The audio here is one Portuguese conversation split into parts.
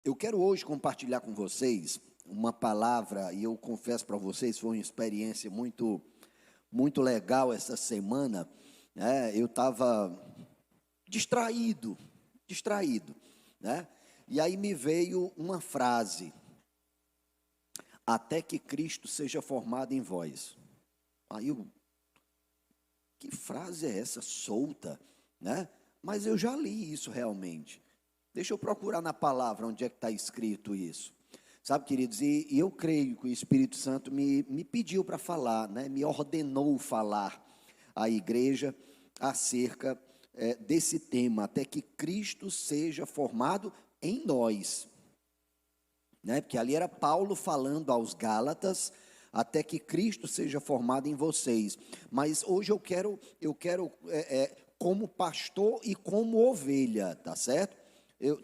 Eu quero hoje compartilhar com vocês uma palavra, e eu confesso para vocês, foi uma experiência muito legal essa semana, né? Eu estava distraído, né? E aí me veio uma frase: até que Cristo seja formado em vós. Aí eu, que frase é essa, solta, né? Mas eu já li isso realmente. Deixa eu procurar na palavra onde é que está escrito isso. Sabe, queridos, e eu creio que o Espírito Santo me pediu para falar, né? Me ordenou falar à igreja acerca desse tema, até que Cristo seja formado em nós, né? Porque ali era Paulo falando aos Gálatas, até que Cristo seja formado em vocês. Mas hoje eu quero como pastor e como ovelha, tá certo?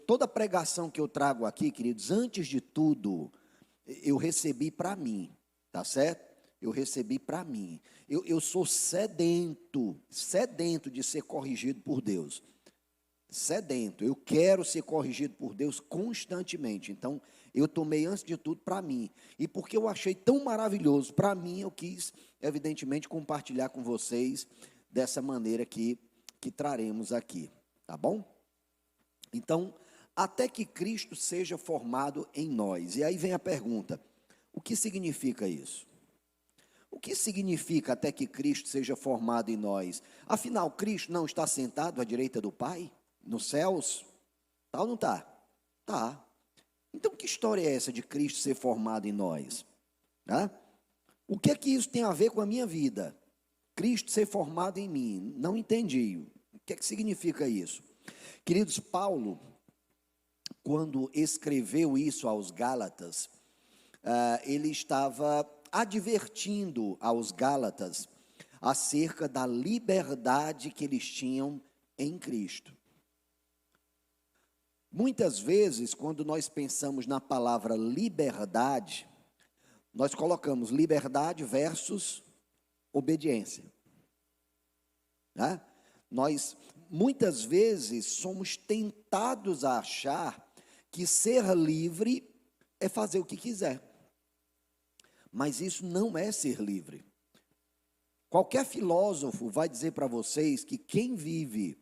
Toda pregação que eu trago aqui, queridos, antes de tudo, eu recebi para mim, tá certo? Eu recebi para mim. Eu sou sedento de ser corrigido por Deus. Sedento, eu quero ser corrigido por Deus constantemente. Então, eu tomei antes de tudo para mim. E porque eu achei tão maravilhoso para mim, eu quis, evidentemente, compartilhar com vocês dessa maneira que traremos aqui, tá bom? Então, até que Cristo seja formado em nós. E aí vem a pergunta: o que significa isso? O que significa até que Cristo seja formado em nós? Afinal, Cristo não está sentado à direita do Pai, nos céus? Tá ou não está? Tá. Então, que história é essa de Cristo ser formado em nós? Né? O que é que isso tem a ver com a minha vida? Cristo ser formado em mim? Não entendi. O que é que significa isso? Queridos, Paulo, quando escreveu isso aos Gálatas, ele estava advertindo aos Gálatas acerca da liberdade que eles tinham em Cristo. Muitas vezes, quando nós pensamos na palavra liberdade, nós colocamos liberdade versus obediência, né? Nós, muitas vezes, somos tentados a achar que ser livre é fazer o que quiser. Mas isso não é ser livre. Qualquer filósofo vai dizer para vocês que quem vive,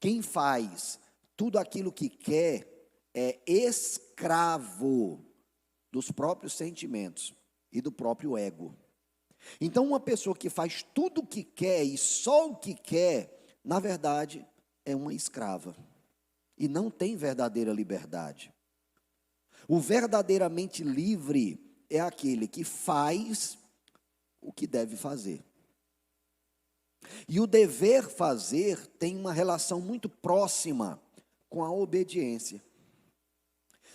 quem faz tudo aquilo que quer, é escravo dos próprios sentimentos e do próprio ego. Então, uma pessoa que faz tudo o que quer e só o que quer, na verdade, é uma escrava. E não tem verdadeira liberdade. O verdadeiramente livre é aquele que faz o que deve fazer. E o dever fazer tem uma relação muito próxima com a obediência.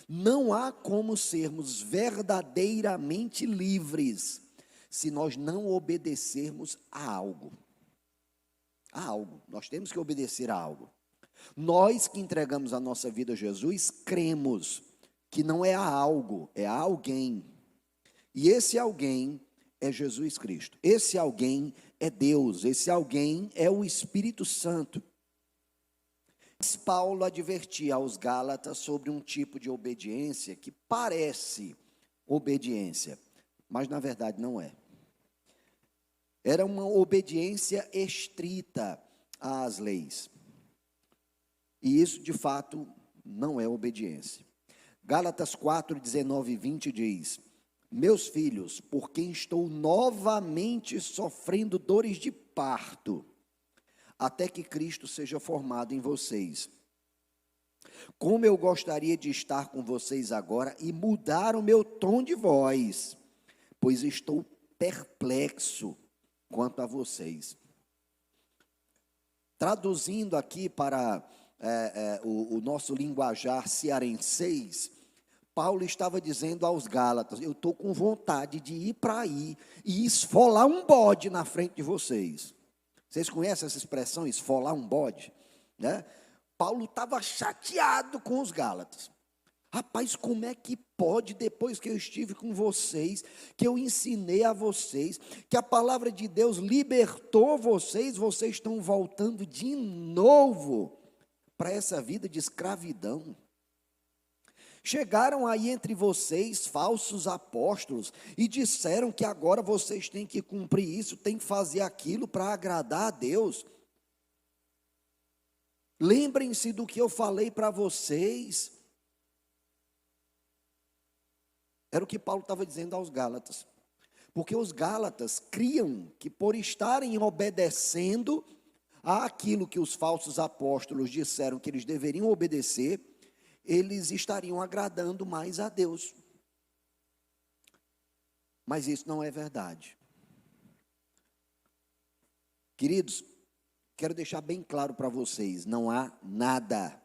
Não há como sermos verdadeiramente livres se nós não obedecermos a algo. A algo. Nós temos que obedecer a algo. Nós que entregamos a nossa vida a Jesus, cremos que não é a algo, é a alguém. E esse alguém é Jesus Cristo. Esse alguém é Deus. Esse alguém é o Espírito Santo. Paulo advertia aos Gálatas sobre um tipo de obediência que parece obediência, mas na verdade não é. Era uma obediência estrita às leis. E isso, de fato, não é obediência. Gálatas 4, 19 e 20 diz: meus filhos, por quem estou novamente sofrendo dores de parto, até que Cristo seja formado em vocês. Como eu gostaria de estar com vocês agora e mudar o meu tom de voz, pois estou perplexo quanto a vocês. Traduzindo aqui para o nosso linguajar cearenseis, Paulo estava dizendo aos Gálatas: eu estou com vontade de ir para aí e esfolar um bode na frente de vocês. Vocês conhecem essa expressão, esfolar um bode? Né? Paulo estava chateado com os Gálatas. Rapaz, como é que pode, depois que eu estive com vocês, que eu ensinei a vocês, que a palavra de Deus libertou vocês, vocês estão voltando de novo para essa vida de escravidão? Chegaram aí entre vocês falsos apóstolos e disseram que agora vocês têm que cumprir isso, têm que fazer aquilo para agradar a Deus. Lembrem-se do que eu falei para vocês. Era o que Paulo estava dizendo aos Gálatas. Porque os Gálatas criam que por estarem obedecendo àquilo que os falsos apóstolos disseram que eles deveriam obedecer, eles estariam agradando mais a Deus. Mas isso não é verdade. Queridos, quero deixar bem claro para vocês, não há nada,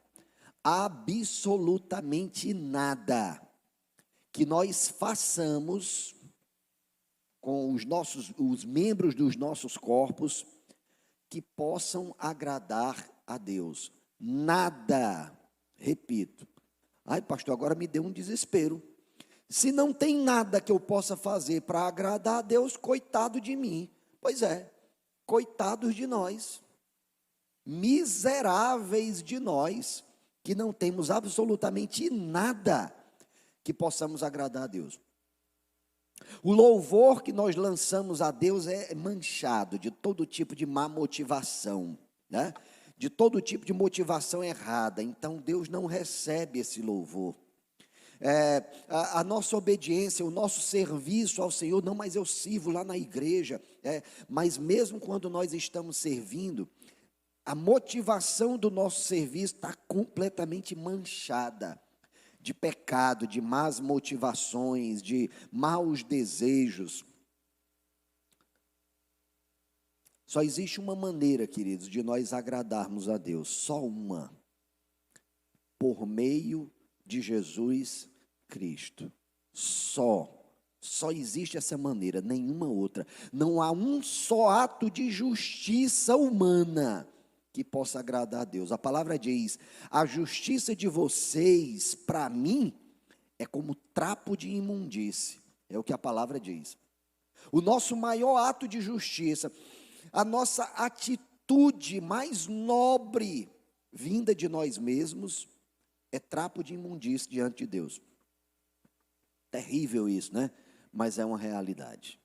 absolutamente nada, que nós façamos com os membros dos nossos corpos que possam agradar a Deus. Nada, repito. Ai, pastor, agora me deu um desespero. Se não tem nada que eu possa fazer para agradar a Deus, coitado de mim. Pois é, coitados de nós. Miseráveis de nós, que não temos absolutamente nada que possamos agradar a Deus. O louvor que nós lançamos a Deus é manchado de todo tipo de má motivação, né? De todo tipo de motivação errada. Então Deus não recebe esse louvor. A nossa obediência, o nosso serviço ao Senhor, não, mas eu sirvo lá na igreja. Mas mesmo quando nós estamos servindo, a motivação do nosso serviço está completamente manchada de pecado, de más motivações, de maus desejos. Só existe uma maneira, queridos, de nós agradarmos a Deus, só uma, por meio de Jesus Cristo. Só existe essa maneira, nenhuma outra. Não há um só ato de justiça humana que possa agradar a Deus. A palavra diz: a justiça de vocês, para mim, é como trapo de imundície. É o que a palavra diz. O nosso maior ato de justiça, a nossa atitude mais nobre, vinda de nós mesmos, é trapo de imundície diante de Deus. Terrível isso, né? Mas é uma realidade.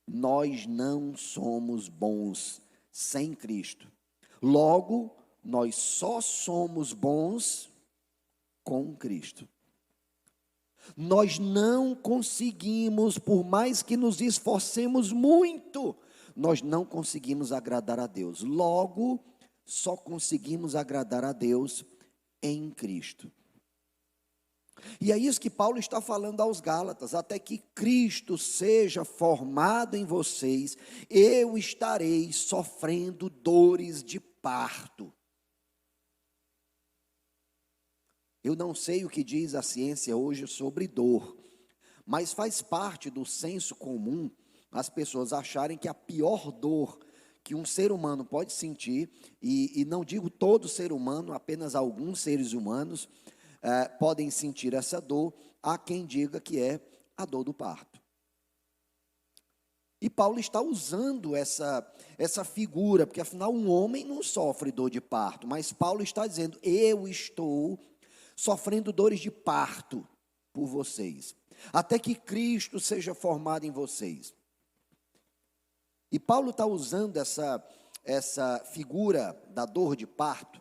Nós não somos bons sem Cristo. Logo, nós só somos bons com Cristo. Nós não conseguimos, por mais que nos esforcemos muito, nós não conseguimos agradar a Deus. Logo, só conseguimos agradar a Deus em Cristo. E é isso que Paulo está falando aos Gálatas: até que Cristo seja formado em vocês, eu estarei sofrendo dores de parto. Eu não sei o que diz a ciência hoje sobre dor, mas faz parte do senso comum as pessoas acharem que a pior dor que um ser humano pode sentir, e não digo todo ser humano, apenas alguns seres humanos, podem sentir essa dor, há quem diga que é a dor do parto. E Paulo está usando essa figura, porque afinal um homem não sofre dor de parto, mas Paulo está dizendo: eu estou sofrendo dores de parto por vocês, até que Cristo seja formado em vocês. E Paulo está usando essa figura da dor de parto,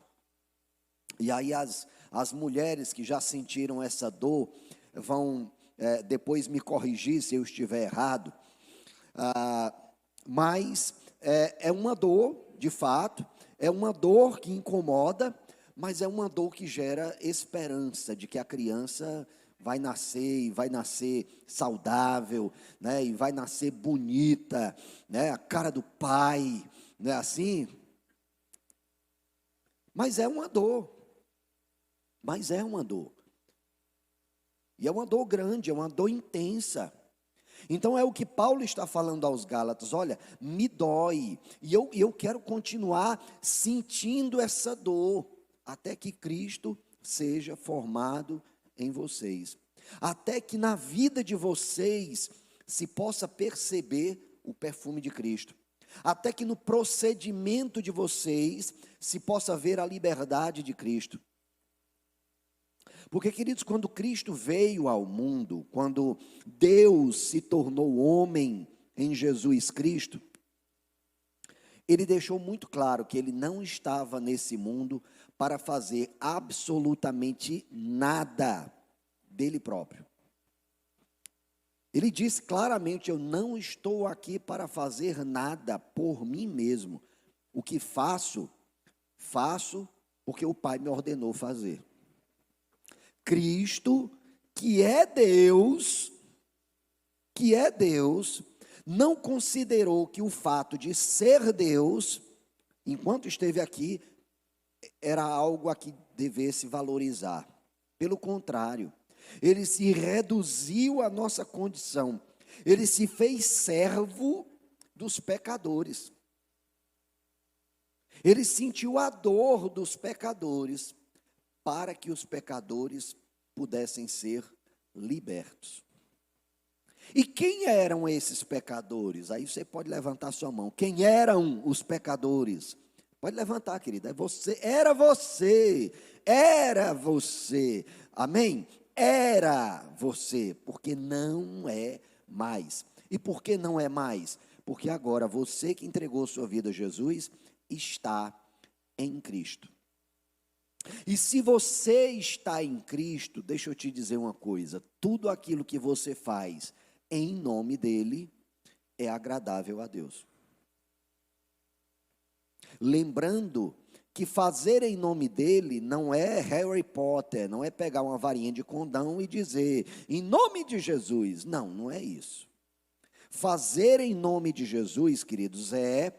e aí as mulheres que já sentiram essa dor vão depois me corrigir se eu estiver errado, mas é uma dor, de fato, é uma dor que incomoda, mas é uma dor que gera esperança de que a criança vai nascer, e vai nascer saudável, né, e vai nascer bonita, né, a cara do pai, não é assim? Mas é uma dor. Mas é uma dor. E é uma dor grande, é uma dor intensa. Então é o que Paulo está falando aos Gálatas: olha, me dói, e eu quero continuar sentindo essa dor, até que Cristo seja formado em vocês. Até que na vida de vocês se possa perceber o perfume de Cristo. Até que no procedimento de vocês se possa ver a liberdade de Cristo. Porque, queridos, quando Cristo veio ao mundo, quando Deus se tornou homem em Jesus Cristo, Ele deixou muito claro que Ele não estava nesse mundo para fazer absolutamente nada dele próprio. Ele disse claramente: eu não estou aqui para fazer nada por mim mesmo. O que faço, faço porque o Pai me ordenou fazer. Cristo, que é Deus, não considerou que o fato de ser Deus, enquanto esteve aqui, era algo a que devesse valorizar. Pelo contrário, ele se reduziu à nossa condição, ele se fez servo dos pecadores. Ele sentiu a dor dos pecadores, para que os pecadores pudessem ser libertos. E quem eram esses pecadores? Aí você pode levantar sua mão. Quem eram os pecadores? Pode levantar, querida. Era você. Amém? Era você, porque não é mais. E por que não é mais? Porque agora você que entregou sua vida a Jesus está em Cristo. E se você está em Cristo, deixa eu te dizer uma coisa: tudo aquilo que você faz em nome dele é agradável a Deus. Lembrando que fazer em nome dele não é Harry Potter, não é pegar uma varinha de condão e dizer em nome de Jesus. Não, não é isso. Fazer em nome de Jesus, queridos, é,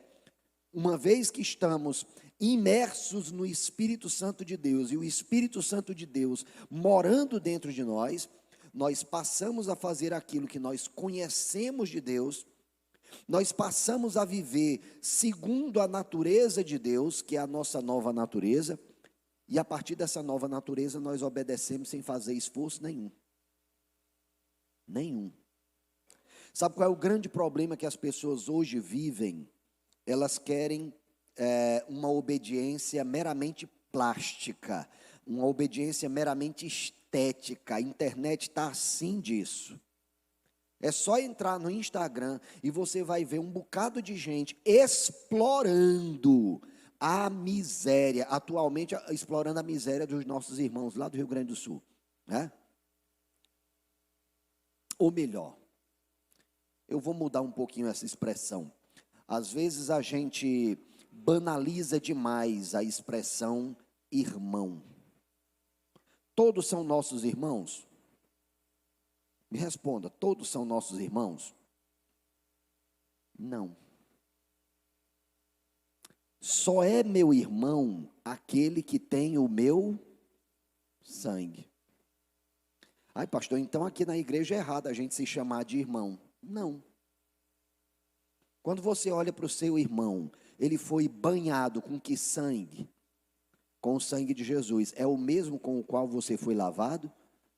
uma vez que estamos imersos no Espírito Santo de Deus, e o Espírito Santo de Deus morando dentro de nós, nós passamos a fazer aquilo que nós conhecemos de Deus, nós passamos a viver segundo a natureza de Deus, que é a nossa nova natureza, e a partir dessa nova natureza nós obedecemos sem fazer esforço nenhum. Nenhum. Sabe qual é o grande problema que as pessoas hoje vivem? Elas querem uma obediência meramente plástica, uma obediência meramente estética. A internet está assim disso. É só entrar no Instagram e você vai ver um bocado de gente explorando a miséria, atualmente explorando a miséria dos nossos irmãos lá do Rio Grande do Sul, né? Ou melhor, eu vou mudar um pouquinho essa expressão. Às vezes a gente banaliza demais a expressão irmão. Todos são nossos irmãos? Me responda, todos são nossos irmãos? Não. Só é meu irmão aquele que tem o meu sangue. Ai, pastor, então aqui na igreja é errado a gente se chamar de irmão. Não. Quando você olha para o seu irmão, ele foi banhado com que sangue? Com o sangue de Jesus. É o mesmo com o qual você foi lavado?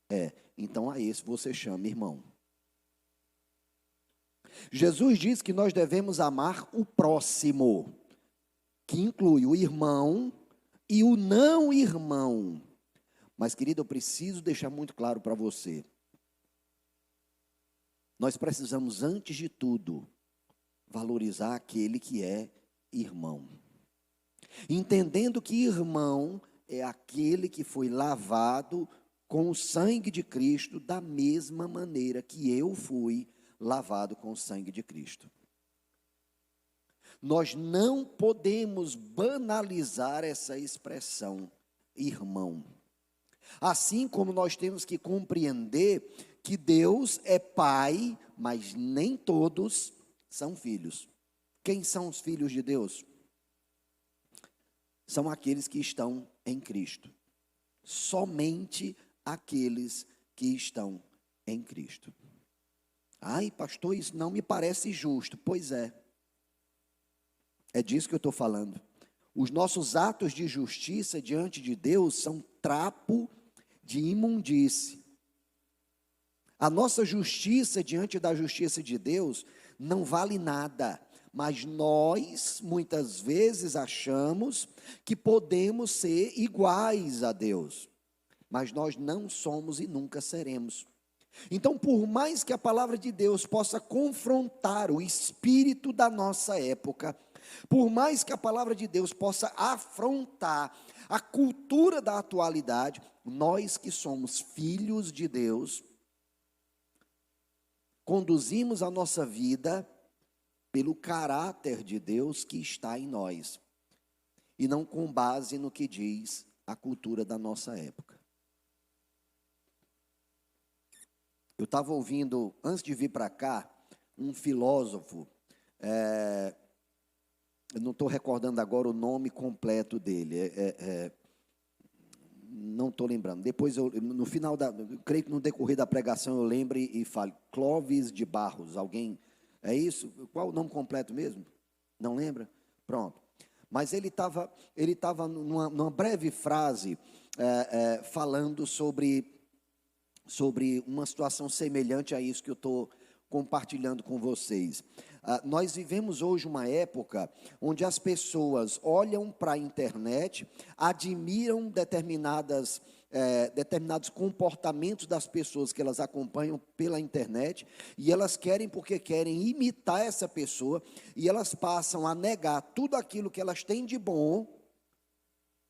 É. Então a esse você chama irmão. Jesus diz que nós devemos amar o próximo, que inclui o irmão e o não irmão. Mas, querido, eu preciso deixar muito claro para você. Nós precisamos, antes de tudo, valorizar aquele que é irmão. Entendendo que irmão é aquele que foi lavado com o sangue de Cristo, da mesma maneira que eu fui lavado com o sangue de Cristo. Nós não podemos banalizar essa expressão, irmão. Assim como nós temos que compreender que Deus é pai, mas nem todos são filhos. Quem são os filhos de Deus? São aqueles que estão em Cristo. Somente aqueles que estão em Cristo. Ai, pastor, isso não me parece justo. Pois é. É disso que eu estou falando. Os nossos atos de justiça diante de Deus são trapo de imundície. A nossa justiça diante da justiça de Deus não vale nada, mas nós muitas vezes achamos que podemos ser iguais a Deus. mas nós não somos e nunca seremos. Então, por mais que a palavra de Deus possa confrontar o espírito da nossa época, por mais que a palavra de Deus possa afrontar a cultura da atualidade, nós que somos filhos de Deus, conduzimos a nossa vida pelo caráter de Deus que está em nós, e não com base no que diz a cultura da nossa época. Eu estava ouvindo, antes de vir para cá, um filósofo, eu não estou recordando agora o nome completo dele, não estou lembrando. Depois, no final eu creio que no decorrer da pregação eu lembre e fale, Clóvis de Barros, alguém, é isso? Qual o nome completo mesmo? Não lembra? Pronto. Mas ele estava numa breve frase, falando sobre uma situação semelhante a isso que eu estou compartilhando com vocês. Nós vivemos hoje uma época onde as pessoas olham para a internet, admiram determinados comportamentos das pessoas que elas acompanham pela internet, e elas querem, porque querem imitar essa pessoa, e elas passam a negar tudo aquilo que elas têm de bom,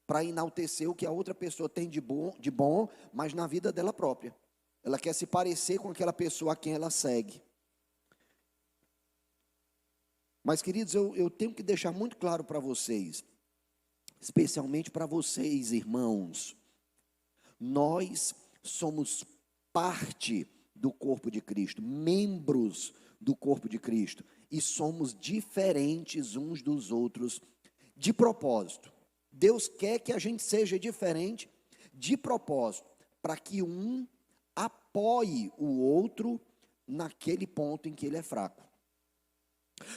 para enaltecer o que a outra pessoa tem de bom, mas na vida dela própria. Ela quer se parecer com aquela pessoa a quem ela segue. Mas, queridos, eu tenho que deixar muito claro para vocês, especialmente para vocês, irmãos, nós somos parte do corpo de Cristo, membros do corpo de Cristo, e somos diferentes uns dos outros de propósito. Deus quer que a gente seja diferente de propósito, para que um apoie o outro naquele ponto em que ele é fraco.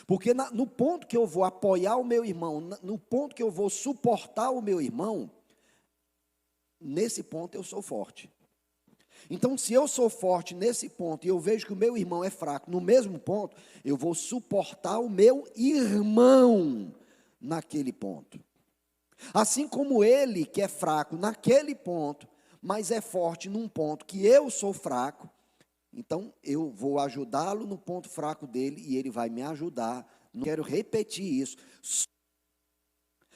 Porque no ponto que eu vou apoiar o meu irmão, no ponto que eu vou suportar o meu irmão, nesse ponto eu sou forte. Então, se eu sou forte nesse ponto e eu vejo que o meu irmão é fraco, no mesmo ponto, eu vou suportar o meu irmão naquele ponto. Assim como ele, que é fraco naquele ponto, mas é forte num ponto que eu sou fraco, então eu vou ajudá-lo no ponto fraco dele e ele vai me ajudar. Não quero repetir isso.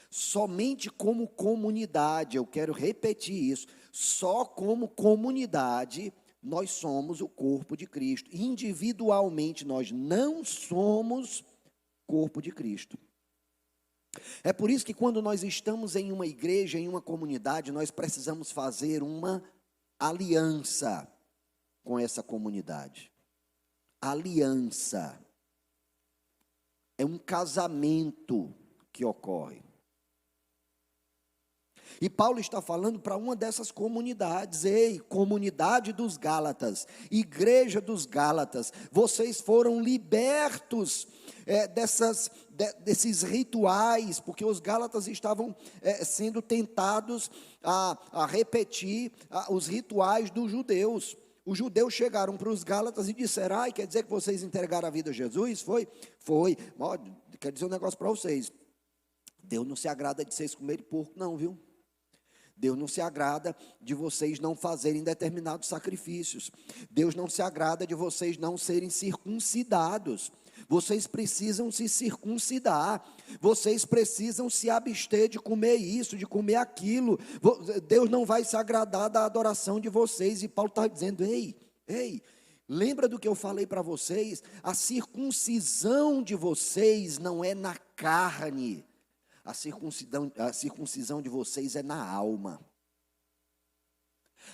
Somente como comunidade, eu quero repetir isso. Só como comunidade nós somos o corpo de Cristo. Individualmente nós não somos corpo de Cristo. É por isso que quando nós estamos em uma igreja, em uma comunidade, nós precisamos fazer uma aliança com essa comunidade. Aliança é um casamento que ocorre. E Paulo está falando para uma dessas comunidades: ei, comunidade dos Gálatas, igreja dos Gálatas, vocês foram libertos desses rituais, porque os Gálatas estavam sendo tentados a repetir os rituais dos judeus. Os judeus chegaram para os Gálatas e disseram: ai, quer dizer que vocês entregaram a vida a Jesus? Foi. Quero dizer um negócio para vocês: Deus não se agrada de vocês comerem porco não, viu? Deus não se agrada de vocês não fazerem determinados sacrifícios. Deus não se agrada de vocês não serem circuncidados. Vocês precisam se circuncidar. Vocês precisam se abster de comer isso, de comer aquilo. Deus não vai se agradar da adoração de vocês. E Paulo está dizendo: ei, lembra do que eu falei para vocês? A circuncisão de vocês não é na carne. A circuncisão de vocês é na alma.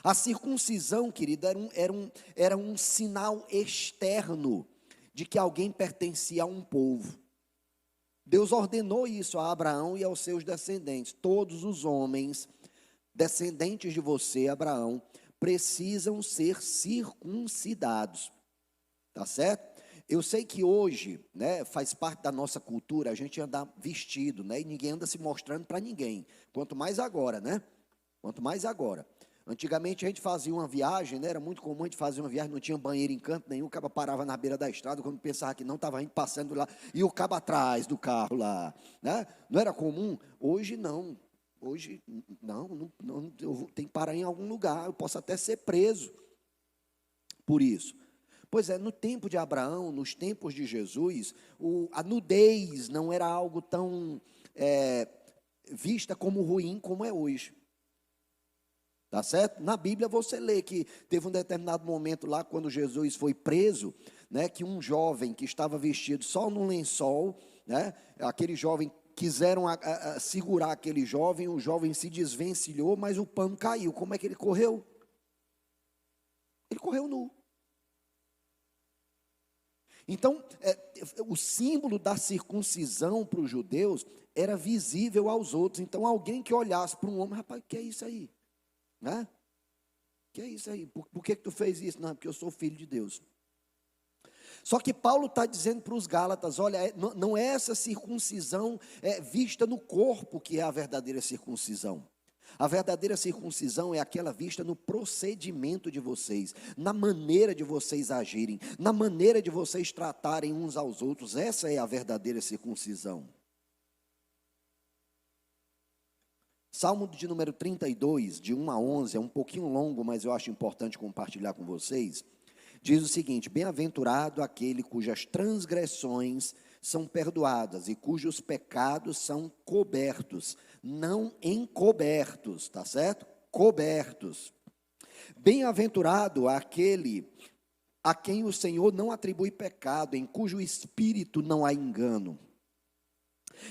A circuncisão, querido, era um sinal externo de que alguém pertencia a um povo. Deus ordenou isso a Abraão e aos seus descendentes. Todos os homens descendentes de você, Abraão, precisam ser circuncidados. Tá certo? Eu sei que hoje, né, faz parte da nossa cultura a gente andar vestido, né, e ninguém anda se mostrando para ninguém. Quanto mais agora, né? Quanto mais agora. Antigamente a gente fazia uma viagem, né, era muito comum a gente fazer uma viagem, não tinha banheiro em canto nenhum, o caba parava na beira da estrada, quando pensava que não, estava indo passando lá, e o caba atrás do carro lá, né? Não era comum? Hoje não. hoje, não, eu tenho que parar em algum lugar, eu posso até ser preso por isso. Pois é, no tempo de Abraão, nos tempos de Jesus, a nudez não era algo tão vista como ruim como é hoje. Tá certo? Na Bíblia você lê que teve um determinado momento lá, quando Jesus foi preso, né, que um jovem que estava vestido só num lençol, né, aquele jovem, quiseram segurar aquele jovem, o jovem se desvencilhou, mas o pano caiu. Como é que ele correu? Ele correu nu. Então, o símbolo da circuncisão para os judeus era visível aos outros. Então, alguém que olhasse para um homem, rapaz, o que é isso aí? Né? Que é isso aí? Por que tu fez isso? Não, porque eu sou filho de Deus. Só que Paulo está dizendo para os Gálatas, olha, não é essa circuncisão vista no corpo que é a verdadeira circuncisão. A verdadeira circuncisão é aquela vista no procedimento de vocês, na maneira de vocês agirem, na maneira de vocês tratarem uns aos outros. Essa é a verdadeira circuncisão. Salmo de número 32, de 1 a 11, é um pouquinho longo, mas eu acho importante compartilhar com vocês. Diz o seguinte: bem-aventurado aquele cujas transgressões são perdoadas e cujos pecados são cobertos, não encobertos, tá certo? Cobertos. Bem-aventurado aquele a quem o Senhor não atribui pecado, em cujo espírito não há engano.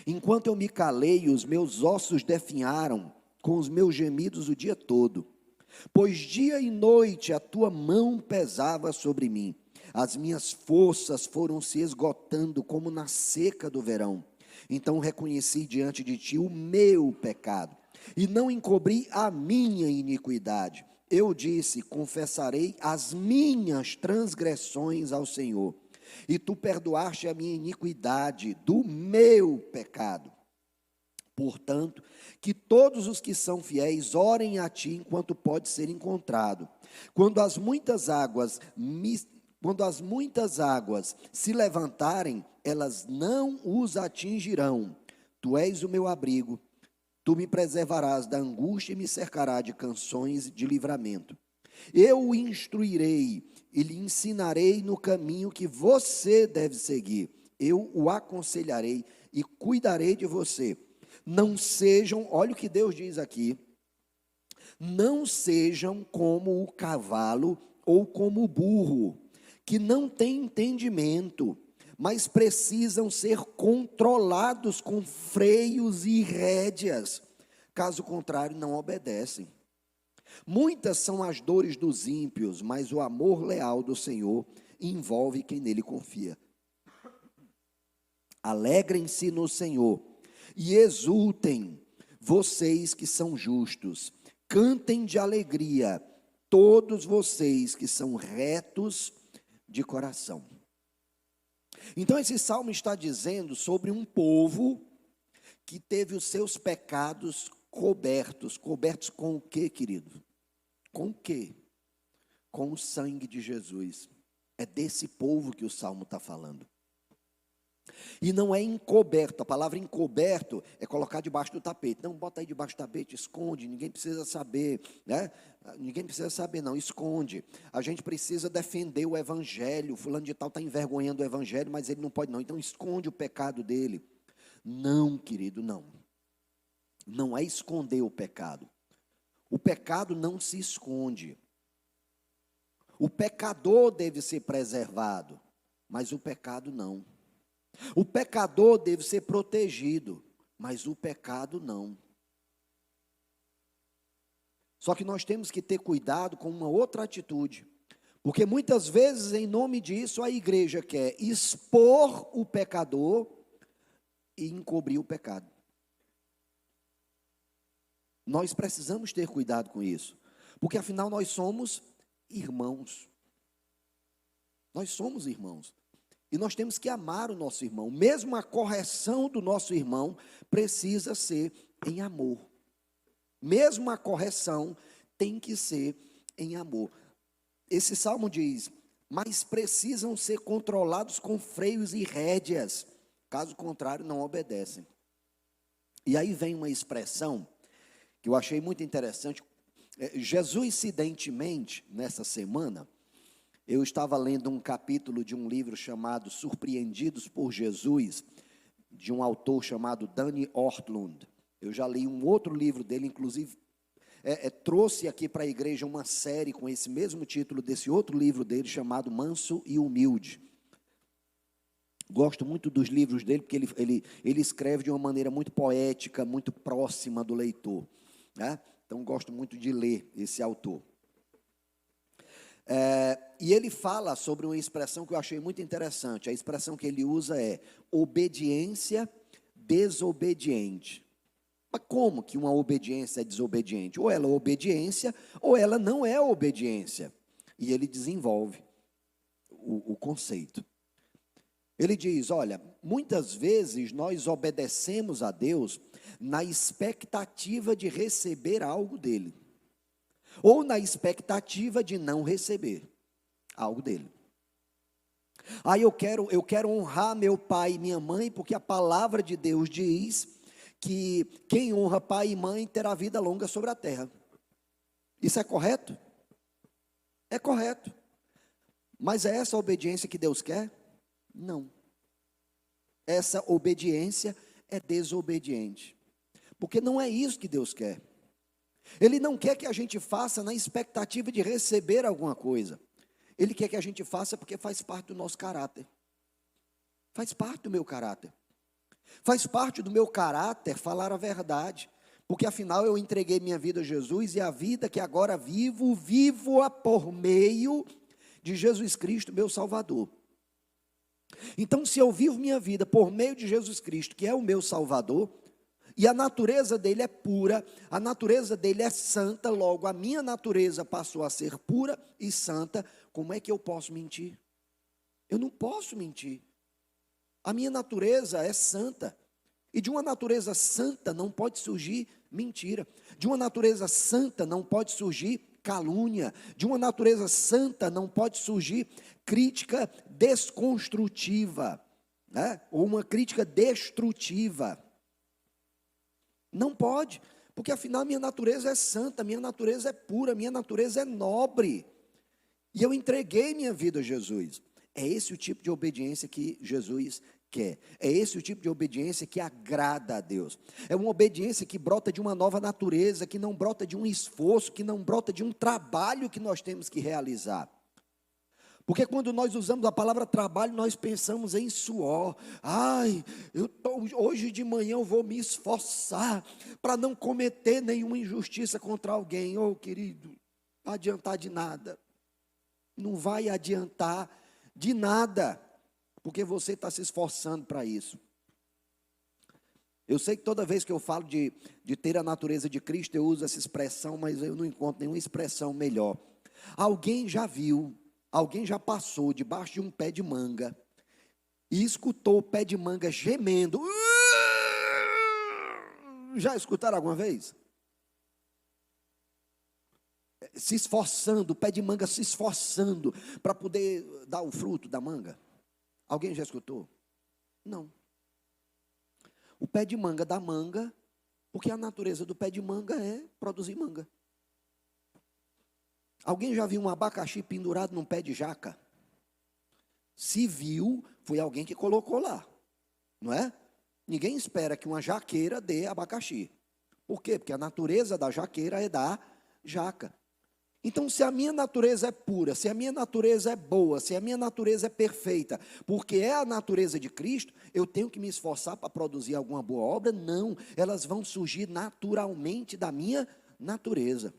Enquanto eu me calei, os meus ossos definharam com os meus gemidos o dia todo. Pois dia e noite a tua mão pesava sobre mim. As minhas forças foram se esgotando como na seca do verão. Então reconheci diante de ti o meu pecado, e não encobri a minha iniquidade. Eu disse: confessarei as minhas transgressões ao Senhor. E tu perdoaste a minha iniquidade do meu pecado. Portanto, que todos os que são fiéis orem a ti enquanto pode ser encontrado. Quando as muitas águas se levantarem, elas não os atingirão. Tu és o meu abrigo, tu me preservarás da angústia e me cercarás de canções de livramento. Eu o instruirei e lhe ensinarei no caminho que você deve seguir. Eu o aconselharei e cuidarei de você. Não sejam, olha o que Deus diz aqui, não sejam como o cavalo ou como o burro, que não tem entendimento, mas precisam ser controlados com freios e rédeas, caso contrário não obedecem. Muitas são as dores dos ímpios, mas o amor leal do Senhor envolve quem nele confia. Alegrem-se no Senhor e exultem, vocês que são justos. Cantem de alegria, todos vocês que são retos de coração. Então esse salmo está dizendo sobre um povo que teve os seus pecados cobertos. Cobertos com o quê, querido? Com o quê? Com o sangue de Jesus. É desse povo que o salmo está falando. E não é encoberto. A palavra encoberto é colocar debaixo do tapete. Não, bota aí debaixo do tapete, esconde, ninguém precisa saber, né? Ninguém precisa saber, não, esconde. A gente precisa defender o evangelho. Fulano de tal está envergonhando o evangelho, mas ele não pode não. Então esconde o pecado dele. Não, querido, não. Não é esconder o pecado. O pecado não se esconde. O pecador deve ser preservado, mas o pecado não. O pecador deve ser protegido, mas o pecado não. Só que nós temos que ter cuidado com uma outra atitude, porque muitas vezes, em nome disso, a igreja quer expor o pecador e encobrir o pecado. Nós precisamos ter cuidado com isso, porque afinal nós somos irmãos. Nós somos irmãos. E nós temos que amar o nosso irmão. Mesmo a correção do nosso irmão precisa ser em amor. Mesmo a correção tem que ser em amor. Esse salmo diz: mas precisam ser controlados com freios e rédeas, caso contrário não obedecem. E aí vem uma expressão que eu achei muito interessante. Jesus, incidentemente, nessa semana, eu estava lendo um capítulo de um livro chamado Surpreendidos por Jesus, de um autor chamado Danny Ortlund. Eu já li um outro livro dele, inclusive, trouxe aqui para a igreja uma série com esse mesmo título desse outro livro dele, chamado Manso e Humilde. Gosto muito dos livros dele, porque ele escreve de uma maneira muito poética, muito próxima do leitor, né? Então, gosto muito de ler esse autor. E ele fala sobre uma expressão que eu achei muito interessante. A expressão que ele usa é obediência desobediente. Mas como que uma obediência é desobediente? Ou ela é obediência, ou ela não é obediência. E ele desenvolve o conceito. Ele diz, olha, muitas vezes nós obedecemos a Deus na expectativa de receber algo dele, ou na expectativa de não receber algo dele. Aí eu quero honrar meu pai e minha mãe, porque a palavra de Deus diz que quem honra pai e mãe terá vida longa sobre a terra. Isso é correto? É correto. Mas é essa a obediência que Deus quer? Não. Essa obediência é desobediente. Porque não é isso que Deus quer. Ele não quer que a gente faça na expectativa de receber alguma coisa. Ele quer que a gente faça porque faz parte do nosso caráter. Faz parte do meu caráter. Faz parte do meu caráter falar a verdade. Porque afinal eu entreguei minha vida a Jesus, e a vida que agora vivo-a por meio de Jesus Cristo, meu Salvador. Então, se eu vivo minha vida por meio de Jesus Cristo, que é o meu Salvador, e a natureza dele é pura, a natureza dele é santa, logo a minha natureza passou a ser pura e santa, como é que eu posso mentir? Eu não posso mentir. A minha natureza é santa, e de uma natureza santa não pode surgir mentira, de uma natureza santa não pode surgir calúnia, de uma natureza santa não pode surgir crítica desconstrutiva, né? Ou uma crítica destrutiva. Não pode, porque afinal minha natureza é santa, minha natureza é pura, minha natureza é nobre. E eu entreguei minha vida a Jesus. É esse o tipo de obediência que Jesus quer. É esse o tipo de obediência que agrada a Deus. É uma obediência que brota de uma nova natureza, que não brota de um esforço, que não brota de um trabalho que nós temos que realizar. Porque quando nós usamos a palavra trabalho, nós pensamos em suor. Hoje de manhã eu vou me esforçar para não cometer nenhuma injustiça contra alguém. Querido, não vai adiantar de nada. Não vai adiantar de nada, porque você está se esforçando para isso. Eu sei que toda vez que eu falo de ter a natureza de Cristo, eu uso essa expressão, mas eu não encontro nenhuma expressão melhor. Alguém já viu, alguém já passou debaixo de um pé de manga e escutou o pé de manga gemendo? Já escutaram alguma vez? Se esforçando, o pé de manga se esforçando para poder dar o fruto da manga. Alguém já escutou? Não. O pé de manga dá manga, porque a natureza do pé de manga é produzir manga. Alguém já viu um abacaxi pendurado num pé de jaca? Se viu, foi alguém que colocou lá, não é? Ninguém espera que uma jaqueira dê abacaxi. Por quê? Porque a natureza da jaqueira é da jaca. Então, se a minha natureza é pura, se a minha natureza é boa, se a minha natureza é perfeita, porque é a natureza de Cristo, eu tenho que me esforçar para produzir alguma boa obra? Não, elas vão surgir naturalmente da minha natureza.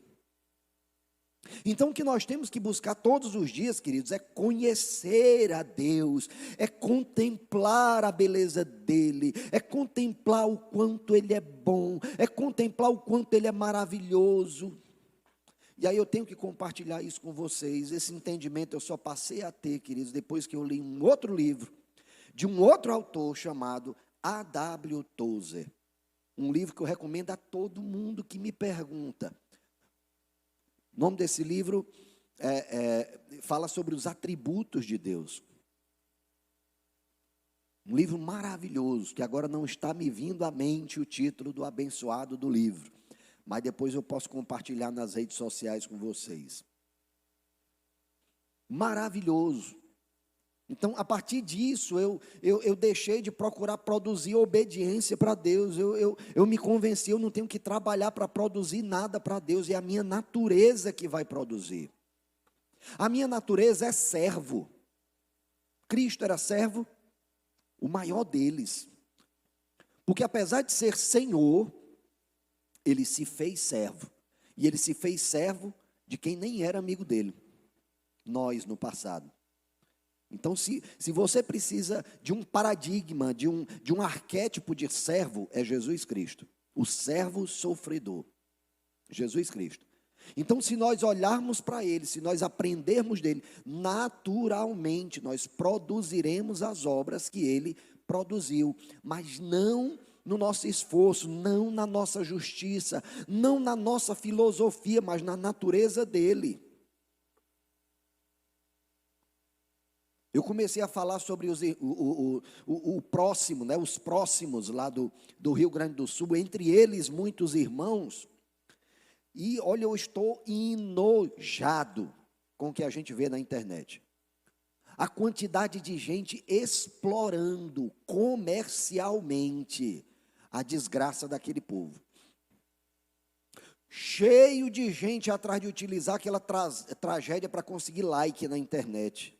Então, o que nós temos que buscar todos os dias, queridos, é conhecer a Deus, é contemplar a beleza dEle, é contemplar o quanto Ele é bom, é contemplar o quanto Ele é maravilhoso. E aí eu tenho que compartilhar isso com vocês. Esse entendimento eu só passei a ter, queridos, depois que eu li um outro livro, de um outro autor chamado A.W. Tozer. Um livro que eu recomendo a todo mundo que me pergunta. O nome desse livro fala sobre os atributos de Deus. Um livro maravilhoso, que agora não está me vindo à mente o título do abençoado do livro. mas depois eu posso compartilhar nas redes sociais com vocês. Maravilhoso. Então, a partir disso, eu deixei de procurar produzir obediência para Deus. Eu me convenci, eu não tenho que trabalhar para produzir nada para Deus, é a minha natureza que vai produzir. A minha natureza é servo. Cristo era servo, o maior deles. Porque apesar de ser Senhor, ele se fez servo. E ele se fez servo de quem nem era amigo dele. Nós, no passado. Então, se você precisa de um paradigma, de um arquétipo de servo, é Jesus Cristo. O servo sofredor. Jesus Cristo. Então, se nós olharmos para Ele, se nós aprendermos dele, naturalmente nós produziremos as obras que Ele produziu. Mas não no nosso esforço, não na nossa justiça, não na nossa filosofia, mas na natureza dEle. Eu comecei a falar sobre o próximo, né, os próximos lá do Rio Grande do Sul, entre eles muitos irmãos, e olha, eu estou enojado com o que a gente vê na internet. A quantidade de gente explorando comercialmente a desgraça daquele povo. Cheio de gente atrás de utilizar aquela tragédia para conseguir like na internet.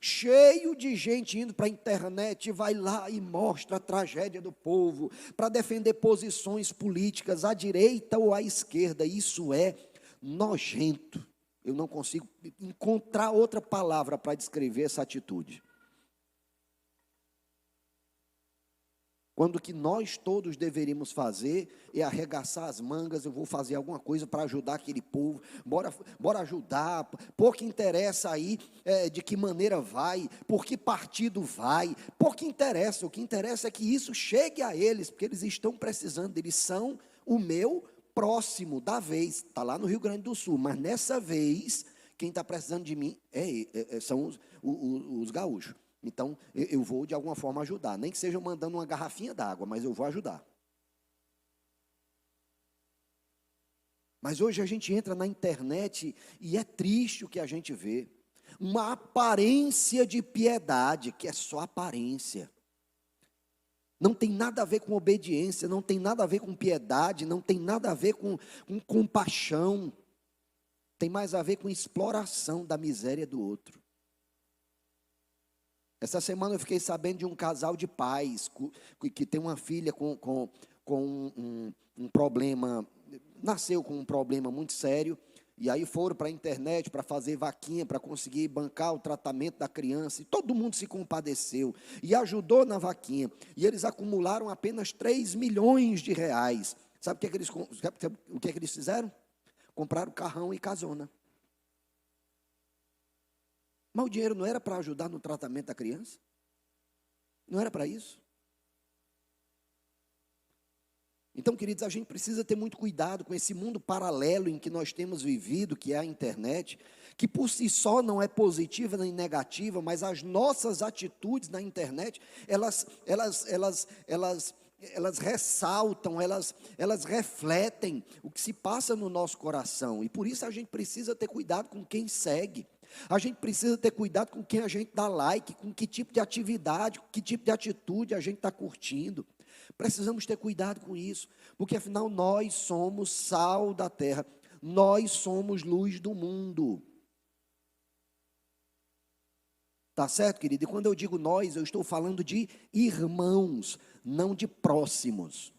Cheio de gente indo para a internet, vai lá e mostra a tragédia do povo, para defender posições políticas à direita ou à esquerda. Isso é nojento. Eu não consigo encontrar outra palavra para descrever essa atitude. Quando o que nós todos deveríamos fazer é arregaçar as mangas, eu vou fazer alguma coisa para ajudar aquele povo, bora ajudar, pouco interessa aí de que maneira vai, por que partido vai, pouco interessa, o que interessa é que isso chegue a eles, porque eles estão precisando, eles são o meu próximo da vez, está lá no Rio Grande do Sul, mas nessa vez, quem está precisando de mim são os gaúchos. Então, eu vou de alguma forma ajudar, nem que seja mandando uma garrafinha d'água, mas eu vou ajudar. Mas hoje a gente entra na internet e é triste o que a gente vê. Uma aparência de piedade, que é só aparência. Não tem nada a ver com obediência, não tem nada a ver com piedade, não tem nada a ver com compaixão. Tem mais a ver com exploração da miséria do outro. Essa semana eu fiquei sabendo de um casal de pais que tem uma filha com um problema, nasceu com um problema muito sério, e aí foram para a internet para fazer vaquinha, para conseguir bancar o tratamento da criança, e todo mundo se compadeceu, e ajudou na vaquinha, e eles acumularam apenas 3 milhões de reais. Sabe o que eles fizeram? Compraram carrão e casona. Mas o dinheiro não era para ajudar no tratamento da criança? Não era para isso? Então, queridos, a gente precisa ter muito cuidado com esse mundo paralelo em que nós temos vivido, que é a internet, que por si só não é positiva nem negativa, mas as nossas atitudes na internet, elas ressaltam, elas refletem o que se passa no nosso coração. E por isso a gente precisa ter cuidado com quem segue. A gente precisa ter cuidado com quem a gente dá like, com que tipo de atividade, com que tipo de atitude a gente está curtindo. Precisamos ter cuidado com isso, porque afinal nós somos sal da terra, nós somos luz do mundo. Tá certo, querido? E quando eu digo nós, eu estou falando de irmãos, não de próximos,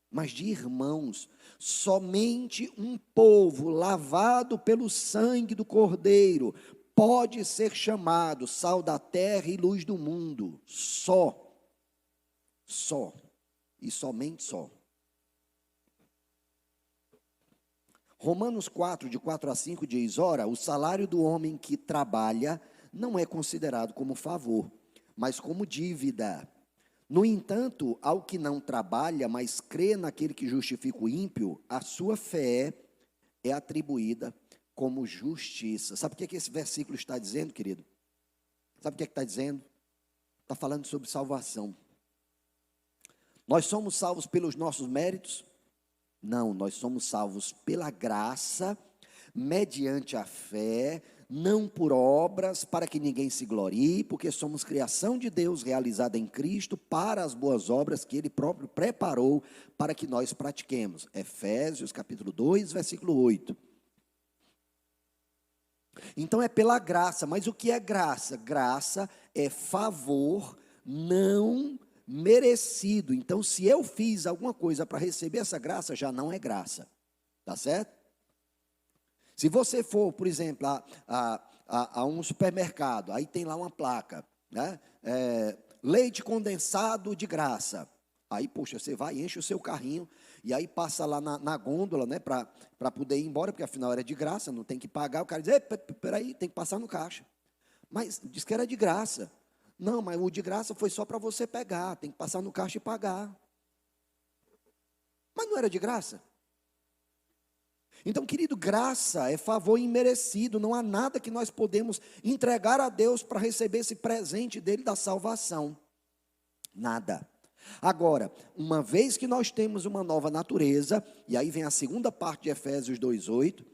mas de irmãos. Somente um povo lavado pelo sangue do Cordeiro pode ser chamado sal da terra e luz do mundo. Só. E somente só. Romanos 4, de 4 a 5 diz: ora, o salário do homem que trabalha não é considerado como favor, mas como dívida. No entanto, ao que não trabalha, mas crê naquele que justifica o ímpio, a sua fé é atribuída como justiça. Sabe o que esse versículo está dizendo, querido? Sabe o que está dizendo? Está falando sobre salvação. Nós somos salvos pelos nossos méritos? Não, nós somos salvos pela graça, mediante a fé, não por obras, para que ninguém se glorie, porque somos criação de Deus realizada em Cristo para as boas obras que Ele próprio preparou para que nós pratiquemos. Efésios capítulo 2, versículo 8. Então é pela graça, mas o que é graça? Graça é favor não merecido. Então, se eu fiz alguma coisa para receber essa graça, já não é graça, tá certo? Se você for, por exemplo, a um supermercado, aí tem lá uma placa, né? Leite condensado de graça. Aí, poxa, você vai, enche o seu carrinho, e aí passa lá na gôndola, né, para poder ir embora, porque afinal era de graça, não tem que pagar. O cara diz, peraí, tem que passar no caixa. Mas diz que era de graça. Não, mas o de graça foi só para você pegar, tem que passar no caixa e pagar. Mas não era de graça? Então, querido, graça é favor imerecido, não há nada que nós podemos entregar a Deus para receber esse presente dele da salvação. Nada. Agora, uma vez que nós temos uma nova natureza, e aí vem a segunda parte de Efésios 2:8,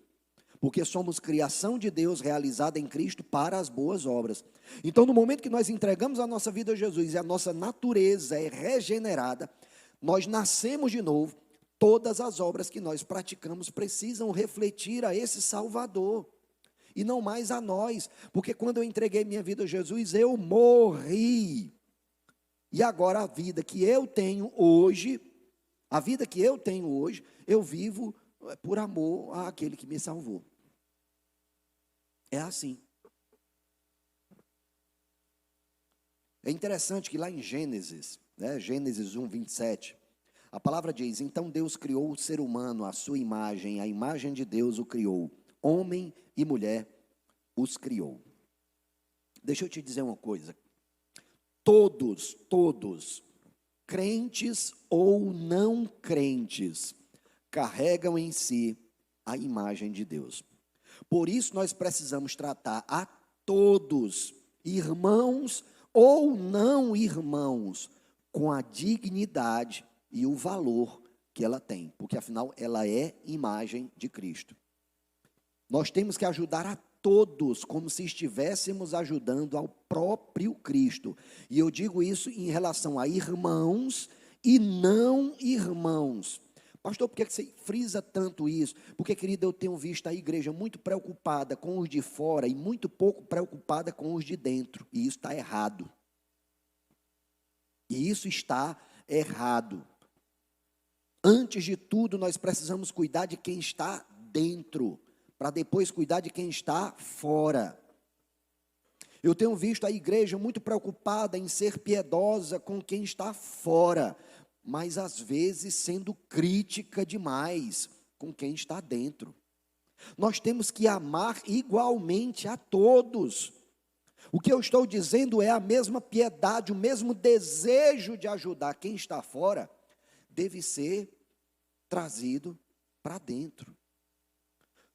porque somos criação de Deus realizada em Cristo para as boas obras. Então, no momento que nós entregamos a nossa vida a Jesus e a nossa natureza é regenerada, nós nascemos de novo. Todas as obras que nós praticamos precisam refletir a esse Salvador, e não mais a nós, porque quando eu entreguei minha vida a Jesus, eu morri, e agora a vida que eu tenho hoje, eu vivo por amor àquele que me salvou. É assim. É interessante que lá em Gênesis, né, Gênesis 1:27, a palavra diz, então Deus criou o ser humano, à sua imagem, a imagem de Deus o criou, homem e mulher os criou. Deixa eu te dizer uma coisa, todos, crentes ou não crentes, carregam em si a imagem de Deus. Por isso nós precisamos tratar a todos, irmãos ou não irmãos, com a dignidade e o valor que ela tem, porque afinal ela é imagem de Cristo. Nós temos que ajudar a todos, como se estivéssemos ajudando ao próprio Cristo. E eu digo isso em relação a irmãos e não irmãos. Pastor, por que você frisa tanto isso? Porque, querido, eu tenho visto a igreja muito preocupada com os de fora e muito pouco preocupada com os de dentro. E isso está errado. E isso está errado. Antes de tudo, nós precisamos cuidar de quem está dentro, para depois cuidar de quem está fora. Eu tenho visto a igreja muito preocupada em ser piedosa com quem está fora, mas às vezes sendo crítica demais com quem está dentro. Nós temos que amar igualmente a todos. O que eu estou dizendo é a mesma piedade, o mesmo desejo de ajudar quem está fora, deve ser trazido para dentro.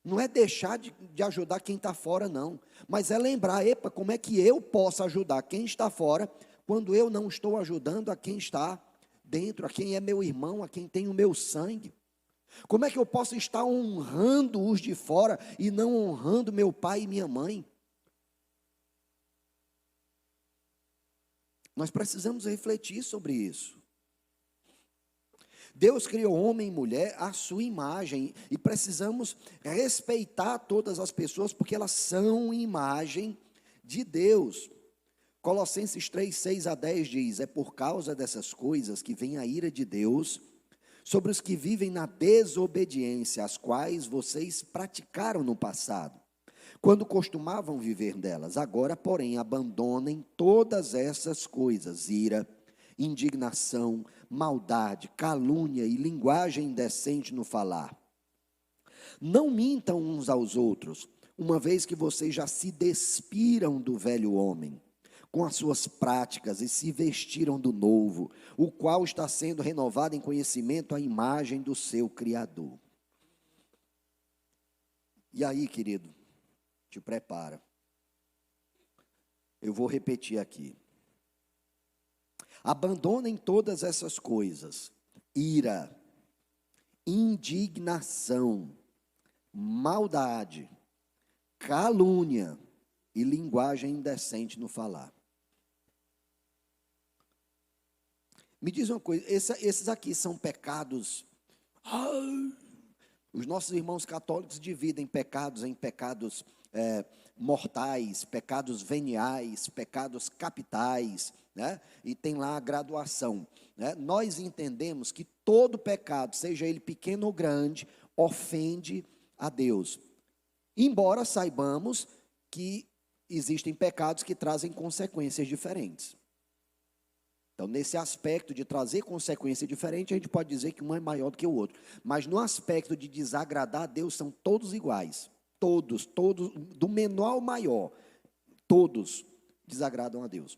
Não é deixar de ajudar quem está fora, não. Mas é lembrar, como é que eu posso ajudar quem está fora, quando eu não estou ajudando a quem está dentro, a quem é meu irmão, a quem tem o meu sangue. Como é que eu posso estar honrando os de fora e não honrando meu pai e minha mãe? Nós precisamos refletir sobre isso. Deus criou homem e mulher à sua imagem e precisamos respeitar todas as pessoas porque elas são imagem de Deus. Colossenses 3:6-10 diz, é por causa dessas coisas que vem a ira de Deus sobre os que vivem na desobediência, as quais vocês praticaram no passado, quando costumavam viver delas. Agora, porém, abandonem todas essas coisas, ira, indignação, maldade, calúnia e linguagem indecente no falar. Não mintam uns aos outros, uma vez que vocês já se despiram do velho homem, com as suas práticas e se vestiram do novo, o qual está sendo renovado em conhecimento à imagem do seu Criador. E aí, querido, te prepara. Eu vou repetir aqui. Abandonem todas essas coisas: ira, indignação, maldade, calúnia e linguagem indecente no falar. Me diz uma coisa, esses aqui são pecados. Os nossos irmãos católicos dividem pecados em pecados mortais, pecados veniais, pecados capitais, né? E tem lá a graduação, né? Nós entendemos que todo pecado, seja ele pequeno ou grande, ofende a Deus. Embora saibamos que existem pecados que trazem consequências diferentes. Então, nesse aspecto de trazer consequência diferente, a gente pode dizer que um é maior do que o outro. Mas no aspecto de desagradar a Deus, são todos iguais. Todos, do menor ao maior, todos desagradam a Deus.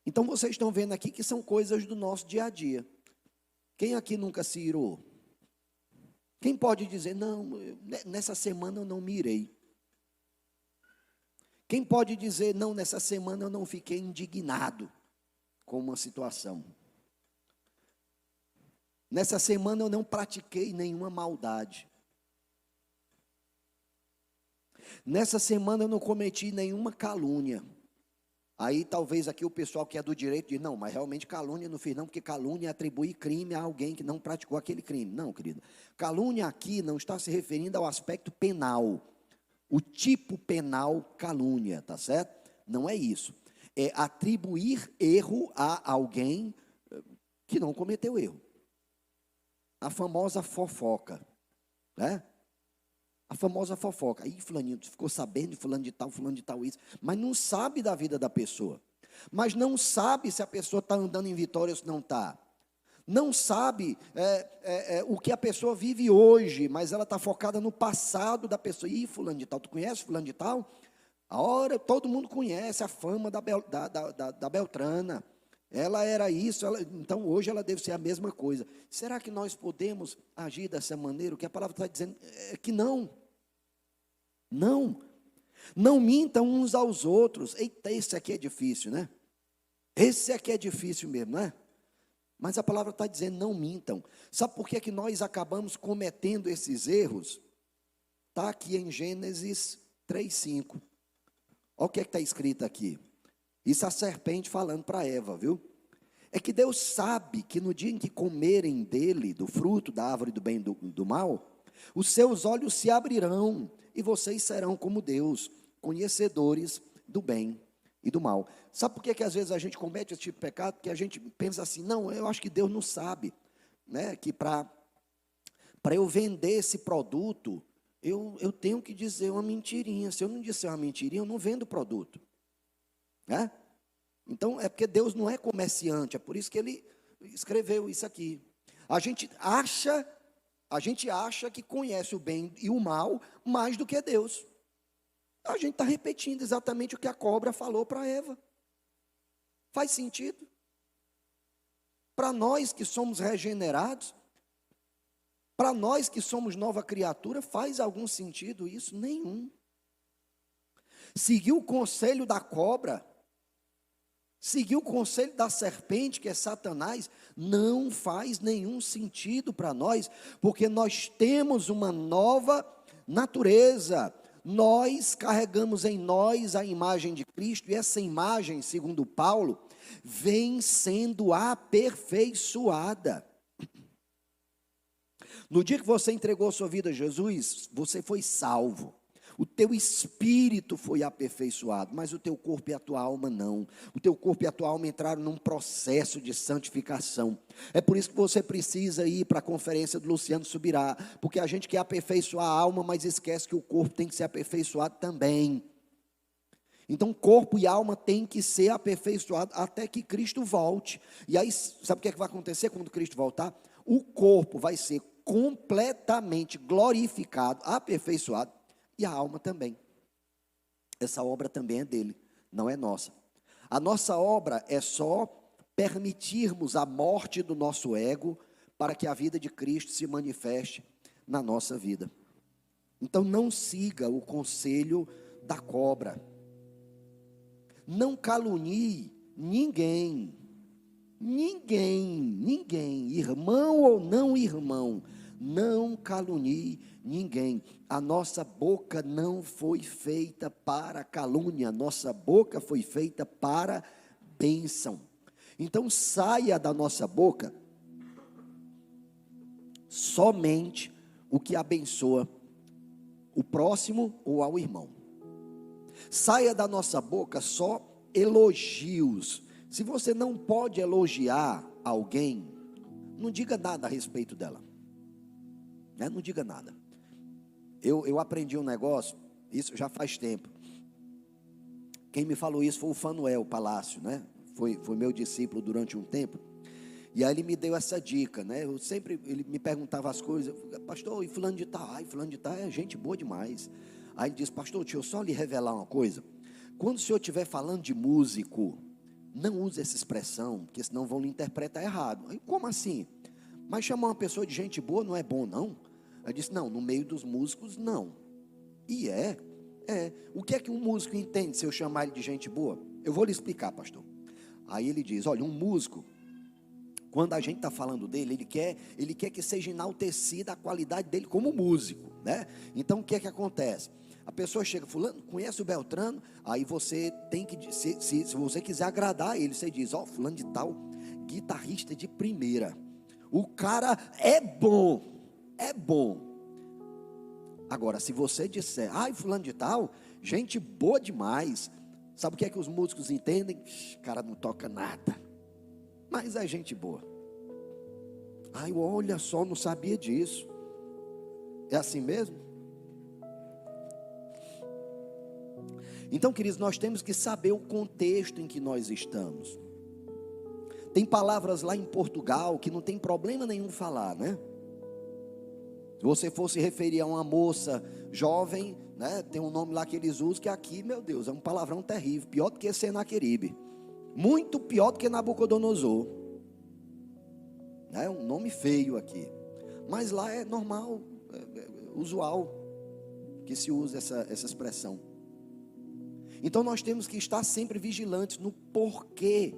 Então, vocês estão vendo aqui que são coisas do nosso dia a dia. Quem aqui nunca se irou? Quem pode dizer, não, nessa semana eu não me irei? Quem pode dizer, não, nessa semana eu não fiquei indignado com uma situação? Nessa semana eu não pratiquei nenhuma maldade. Nessa semana eu não cometi nenhuma calúnia. Aí talvez aqui o pessoal que é do direito diz, não, mas realmente calúnia não fiz não, porque calúnia atribui crime a alguém que não praticou aquele crime. Não, querido. Calúnia aqui não está se referindo ao aspecto penal. O tipo penal calúnia, tá certo? Não é isso. É atribuir erro a alguém que não cometeu erro. A famosa fofoca, né? A famosa fofoca. Aí fulaninho ficou sabendo de fulano de tal isso, mas não sabe da vida da pessoa. Mas não sabe se a pessoa está andando em vitória ou se não está. Não sabe o que a pessoa vive hoje, mas ela está focada no passado da pessoa. Ih, fulano de tal, tu conhece fulano de tal? A hora, todo mundo conhece a fama da Beltrana. Ela era isso, então hoje ela deve ser a mesma coisa. Será que nós podemos agir dessa maneira? O que a palavra está dizendo é que não. Não. Não mintam uns aos outros. Eita, esse aqui é difícil, né? Esse aqui é difícil mesmo, não é? Mas a palavra está dizendo, não mintam. Sabe por que nós acabamos cometendo esses erros? Está aqui em Gênesis 3:5. Olha o que está escrito aqui. Isso a serpente falando para Eva, viu? É que Deus sabe que no dia em que comerem dele, do fruto da árvore do bem e do mal, os seus olhos se abrirão e vocês serão como Deus, conhecedores do bem e do mal. Sabe por que às vezes a gente comete esse tipo de pecado? Porque a gente pensa assim, não, eu acho que Deus não sabe, né? Que para eu vender esse produto, eu tenho que dizer uma mentirinha. Se eu não disser uma mentirinha, eu não vendo o produto, né? Então, é porque Deus não é comerciante, é por isso que Ele escreveu isso aqui. A gente acha que conhece o bem e o mal mais do que Deus. A gente está repetindo exatamente o que a cobra falou para Eva. Faz sentido? Para nós que somos regenerados, para nós que somos nova criatura, faz algum sentido isso? Nenhum. Seguir o conselho da cobra, seguir o conselho da serpente, que é Satanás, não faz nenhum sentido para nós, porque nós temos uma nova natureza. Nós carregamos em nós a imagem de Cristo, e essa imagem, segundo Paulo, vem sendo aperfeiçoada. No dia que você entregou sua vida a Jesus, você foi salvo. O teu espírito foi aperfeiçoado, mas o teu corpo e a tua alma não. O teu corpo e a tua alma entraram num processo de santificação. É por isso que você precisa ir para a conferência do Luciano Subirá, porque a gente quer aperfeiçoar a alma, mas esquece que o corpo tem que ser aperfeiçoado também. Então, corpo e alma tem que ser aperfeiçoado até que Cristo volte. E aí, sabe o que vai acontecer quando Cristo voltar? O corpo vai ser completamente glorificado, aperfeiçoado, e a alma também. Essa obra também é dele, não é nossa. A nossa obra é só permitirmos a morte do nosso ego para que a vida de Cristo se manifeste na nossa vida. Então não siga o conselho da cobra. Não calunie ninguém. ninguém, irmão ou não irmão, não calunie ninguém. A nossa boca não foi feita para calúnia, nossa boca foi feita para bênção. Então saia da nossa boca somente o que abençoa o próximo ou ao irmão. Saia da nossa boca só elogios. Se você não pode elogiar alguém, não diga nada a respeito dela, né? Não diga nada. Eu aprendi um negócio, isso já faz tempo. Quem me falou isso foi o Fanuel Palácio, né? Foi meu discípulo durante um tempo. E aí ele me deu essa dica, né? Ele me perguntava as coisas, pastor, e fulano de tal? Ai, fulano de tal é gente boa demais. Aí ele disse, pastor, deixa eu só lhe revelar uma coisa. Quando o senhor estiver falando de músico, não use essa expressão, porque senão vão lhe interpretar errado. Aí, como assim? Mas chamar uma pessoa de gente boa não é bom, não? Aí disse, não, no meio dos músicos, não. E o que é que um músico entende se eu chamar ele de gente boa? Eu vou lhe explicar, pastor. Aí ele diz, olha, um músico, quando a gente está falando dele, ele quer que seja enaltecida a qualidade dele como músico, né? Então o que é que acontece? A pessoa chega, fulano, conhece o Beltrano? Aí você tem que, se você quiser agradar ele, você diz, fulano de tal, guitarrista de primeira. O cara é bom. Agora, se você disser, fulano de tal, gente boa demais. Sabe o que é que os músicos entendem? Cara, não toca nada, mas é gente boa. Olha só, não sabia disso. É assim mesmo? Então, queridos, nós temos que saber o contexto em que nós estamos. Tem palavras lá em Portugal que não tem problema nenhum falar, né? Se você fosse referir a uma moça jovem, né? Tem um nome lá que eles usam, que aqui, meu Deus, é um palavrão terrível, pior do que Senaqueribe. Muito pior do que Nabucodonosor. É um nome feio aqui. Mas lá é normal, usual, que se usa essa expressão. Então nós temos que estar sempre vigilantes no porquê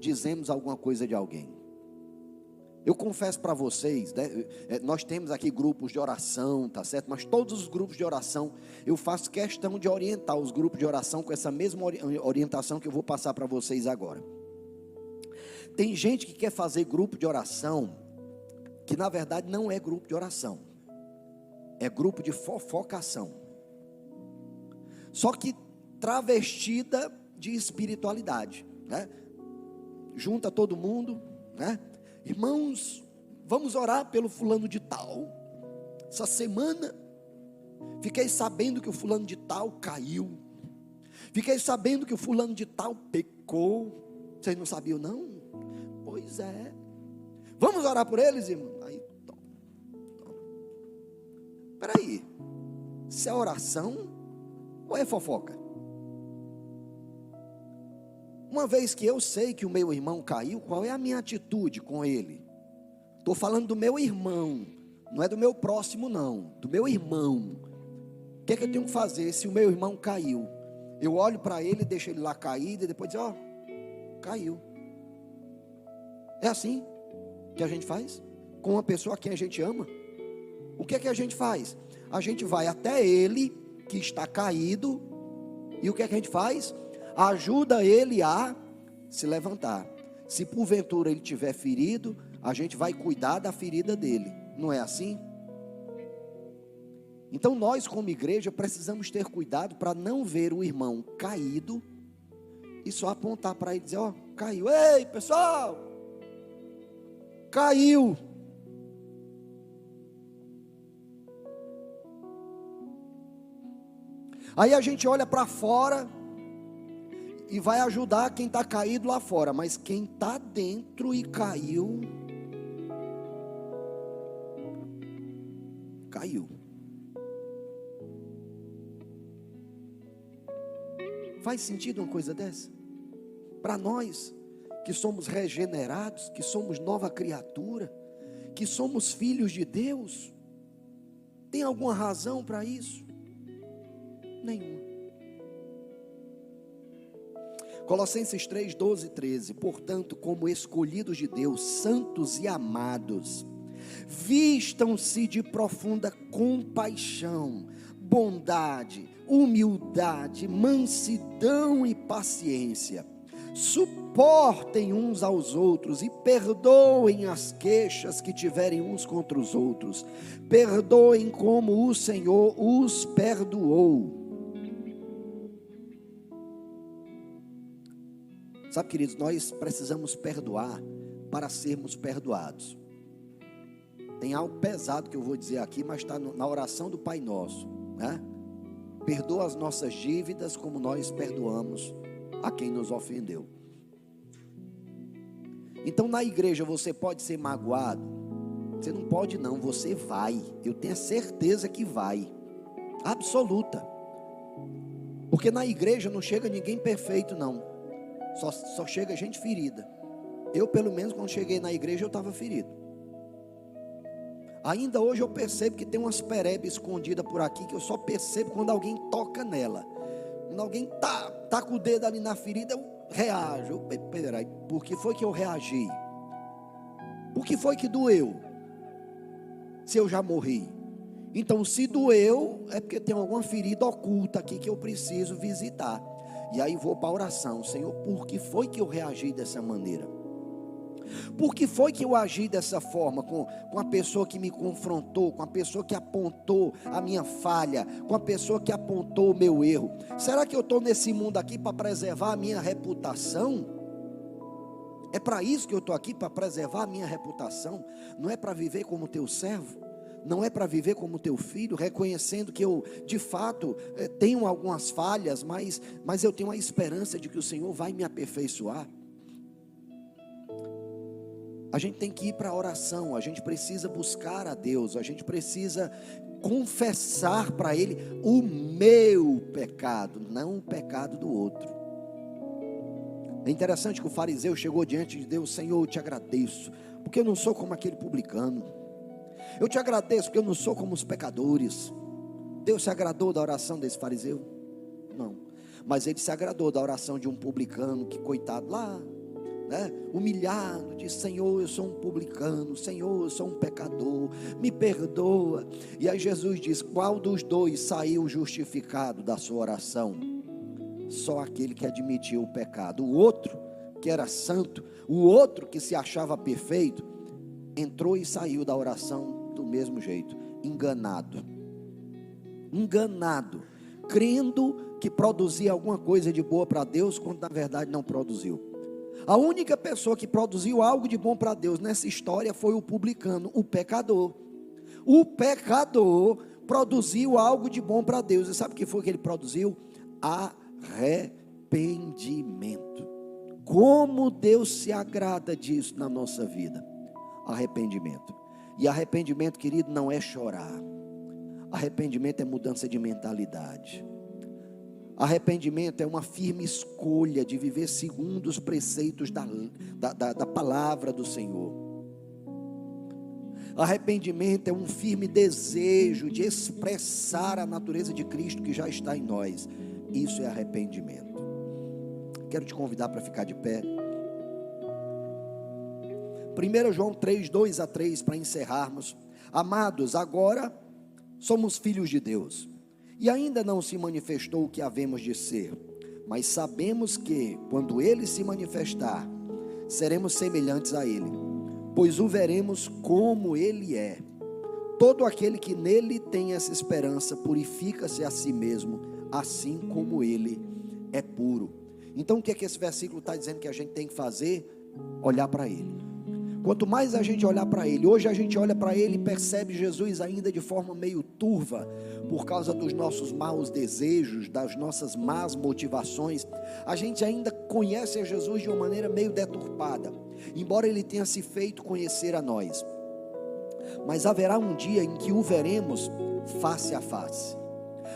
dizemos alguma coisa de alguém. Eu confesso para vocês, né, nós temos aqui grupos de oração, tá certo? Mas todos os grupos de oração, eu faço questão de orientar os grupos de oração com essa mesma orientação que eu vou passar para vocês agora. Tem gente que quer fazer grupo de oração, que na verdade não é grupo de oração, é grupo de fofocação, só que travestida de espiritualidade, né? Junta todo mundo, né? Irmãos, vamos orar pelo fulano de tal. Essa semana fiquei sabendo que o fulano de tal caiu. Fiquei sabendo que o fulano de tal pecou. Vocês não sabiam não? Pois é. Vamos orar por eles, irmão? Aí, toma. Peraí, isso é oração ou é fofoca? Uma vez que eu sei que o meu irmão caiu, qual é a minha atitude com ele? Estou falando do meu irmão, não é do meu próximo não, do meu irmão. O que é que eu tenho que fazer se o meu irmão caiu? Eu olho para ele, deixo ele lá caído e depois diz, caiu. É assim que a gente faz com uma pessoa a quem a gente ama. O que é que a gente faz? A gente vai até ele que está caído e o que é que a gente faz? Ajuda ele a se levantar. Se porventura ele tiver ferido, a gente vai cuidar da ferida dele. Não é assim? Então nós como igreja precisamos ter cuidado para não ver o irmão caído e só apontar para ele e dizer, caiu. Ei, pessoal, caiu. Aí a gente olha para fora e vai ajudar quem está caído lá fora, mas quem está dentro e caiu, Faz sentido uma coisa dessa? Para nós, que somos regenerados, que somos nova criatura, que somos filhos de Deus, tem alguma razão para isso? Nenhuma. Colossenses 3, 12 e 13. Portanto, como escolhidos de Deus, santos e amados, vistam-se de profunda compaixão, bondade, humildade, mansidão e paciência. Suportem uns aos outros e perdoem as queixas que tiverem uns contra os outros. Perdoem como o Senhor os perdoou. Sabe, queridos, nós precisamos perdoar para sermos perdoados. Tem algo pesado que eu vou dizer aqui, mas está na oração do Pai Nosso, né? Perdoa as nossas dívidas como nós perdoamos a quem nos ofendeu. Então na igreja você pode ser magoado? Você não pode não, você vai. Eu tenho certeza que vai, absoluta. Porque na igreja não chega ninguém perfeito não, só chega gente ferida. Eu pelo menos quando cheguei na igreja eu estava ferido. Ainda hoje eu percebo que tem umas perebas escondidas por aqui, que eu só percebo quando alguém toca nela. Quando alguém tá com o dedo ali na ferida, eu reajo. Peraí, por que foi que eu reagi? Por que foi que doeu? Se eu já morri. Então se doeu, é porque tem alguma ferida oculta aqui que eu preciso visitar. E aí vou para a oração. Senhor, por que foi que eu reagi dessa maneira? Por que foi que eu agi dessa forma com a pessoa que me confrontou, com a pessoa que apontou a minha falha, com a pessoa que apontou o meu erro? Será que eu estou nesse mundo aqui para preservar a minha reputação? É para isso que eu estou aqui, para preservar a minha reputação? Não é para viver como teu servo? Não é para viver como teu filho, reconhecendo que eu de fato tenho algumas falhas, mas eu tenho a esperança de que o Senhor vai me aperfeiçoar? A gente tem que ir para a oração, a gente precisa buscar a Deus, a gente precisa confessar para Ele o meu pecado, não o pecado do outro. É interessante que o fariseu chegou diante de Deus: Senhor, eu te agradeço, porque eu não sou como aquele publicano. Eu te agradeço porque eu não sou como os pecadores. Deus se agradou da oração desse fariseu? Não. Mas Ele se agradou da oração de um publicano que, coitado, lá, né, humilhado, diz: Senhor, eu sou um publicano, Senhor, eu sou um pecador, me perdoa. E aí Jesus diz: qual dos dois saiu justificado da sua oração? Só aquele que admitiu o pecado. O outro, que era santo, o outro que se achava perfeito, entrou e saiu da oração do mesmo jeito, enganado, crendo que produzia alguma coisa de boa para Deus, quando na verdade não produziu. A única pessoa que produziu algo de bom para Deus nessa história foi o publicano, o pecador. O pecador produziu algo de bom para Deus. E sabe o que foi que ele produziu? Arrependimento. Como Deus se agrada disso na nossa vida? Arrependimento. E arrependimento, querido, não é chorar. Arrependimento é mudança de mentalidade. Arrependimento é uma firme escolha de viver segundo os preceitos da palavra do Senhor. Arrependimento é um firme desejo de expressar a natureza de Cristo que já está em nós. Isso é arrependimento. Quero te convidar para ficar de pé. 1 João 3, 2 a 3, para encerrarmos. Amados, agora somos filhos de Deus. E ainda não se manifestou o que havemos de ser, mas sabemos que, quando Ele se manifestar, seremos semelhantes a Ele, pois o veremos como Ele é. Todo aquele que nele tem essa esperança, purifica-se a si mesmo, assim como Ele é puro. Então o que é que esse versículo está dizendo que a gente tem que fazer? Olhar para Ele. Quanto mais a gente olhar para Ele, hoje a gente olha para Ele e percebe Jesus ainda de forma meio turva, por causa dos nossos maus desejos, das nossas más motivações. A gente ainda conhece a Jesus de uma maneira meio deturpada, embora Ele tenha se feito conhecer a nós. Mas haverá um dia em que o veremos face a face.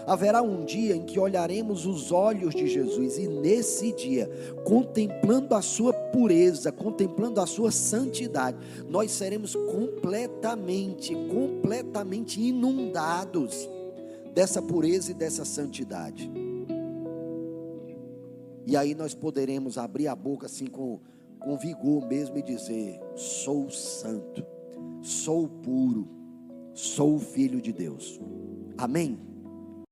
Haverá um dia em que olharemos os olhos de Jesus, e nesse dia, contemplando a sua pureza, contemplando a sua santidade, nós seremos completamente inundados dessa pureza e dessa santidade. E aí nós poderemos abrir a boca assim com vigor mesmo e dizer: sou santo, sou puro, sou filho de Deus. Amém?